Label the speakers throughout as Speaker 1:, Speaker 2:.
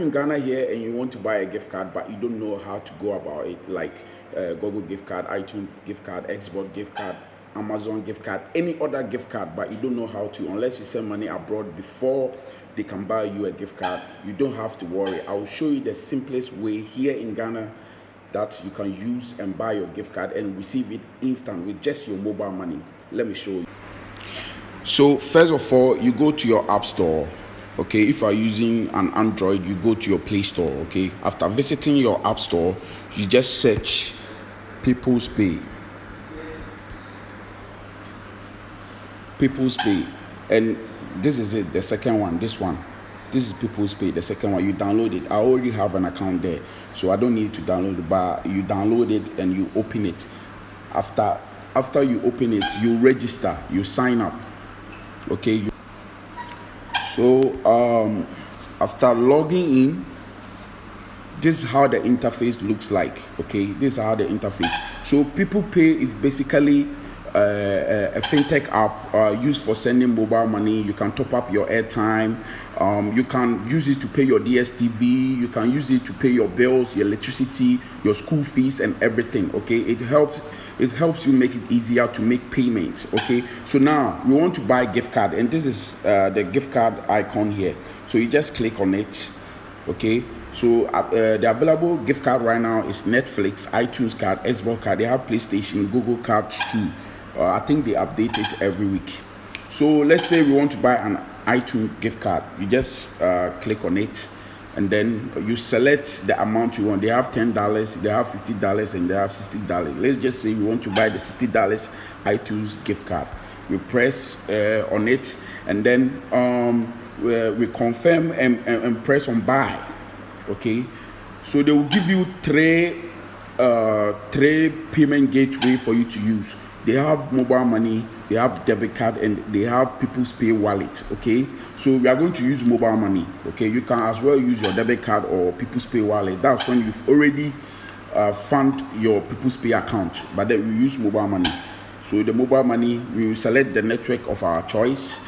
Speaker 1: you in Ghana here and you want to buy a gift card but you don't know how to go about it, like Google gift card, iTunes gift card, Xbox gift card, Amazon gift card, any other gift card, but you don't know how to, unless you send money abroad before they can buy you a gift card, you don't have to worry. I will show you the simplest way here in Ghana that you can use and buy your gift card and receive it instant with just your mobile money. Let me show you. So first of all, you go to your app store. Okay, if you are using an Android, you go to your Play Store. Okay, after visiting your app store, you just search People's Pay. People's Pay, and this is it, the second one. This is People's Pay, the second one. You download it. I already have an account there, so I don't need to download it, but you download it and you open it. After you open it, you register, you sign up. Okay, so after logging in, this is how the interface looks like. Okay, this is how the interface. So People Pay is basically a fintech app used for sending mobile money. You can top up your airtime. You can use it to pay your DSTV. You can use it to pay your bills, your electricity, your school fees, and everything. Okay, it helps you make it easier to make payments. Okay, so now we want to buy a gift card, and this is the gift card icon here. So you just click on it. Okay, so the available gift card right now is Netflix, iTunes card, Xbox card. They have PlayStation, Google cards too. I think they update it every week. So let's say we want to buy an iTunes gift card. You just click on it, and then you select the amount you want. They have $10, they have $50, and they have $60. Let's just say we want to buy the $60 iTunes gift card. We press on it, and then we confirm and press on buy. Okay, so they will give you three payment gateway for you to use. They have mobile money, they have debit card, and they have People's Pay wallet. Okay, so we are going to use mobile money. Okay, you can as well use your debit card or People's Pay wallet. That's when you've already fund your People's Pay account, but then we use mobile money. So the mobile money, we will select the network of our choice.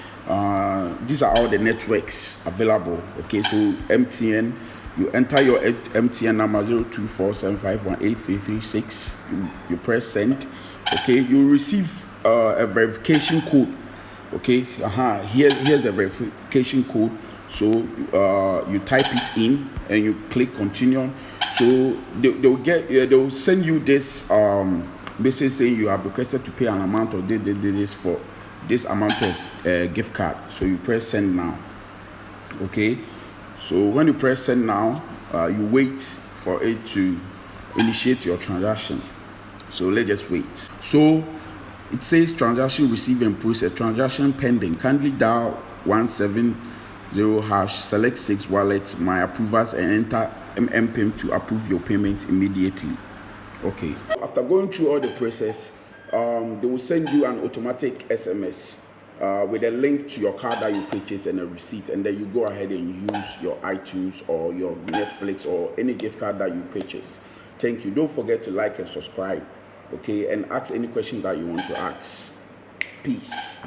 Speaker 1: These are all the networks available. Okay, so MTN. You enter your MTN number 0247518336. You press send. Okay, you receive a verification code. Okay, here's the verification code. So you type it in and you click continue. So they'll send you this message saying you have requested to pay an amount of this for this amount of gift card. So you press send now. Okay, so when you press send now, you wait for it to initiate your transaction. So let's just wait. So it says transaction received and processed, transaction pending. Kindly dial 170#, select 6 wallets, my approvals, and enter MPIN to approve your payment immediately. Okay. After going through all the process, they will send you an automatic SMS with a link to your card that you purchased and a receipt, and then you go ahead and use your iTunes or your Netflix or any gift card that you purchase. Thank you. Don't forget to like and subscribe. Okay, and ask any question that you want to ask. Peace.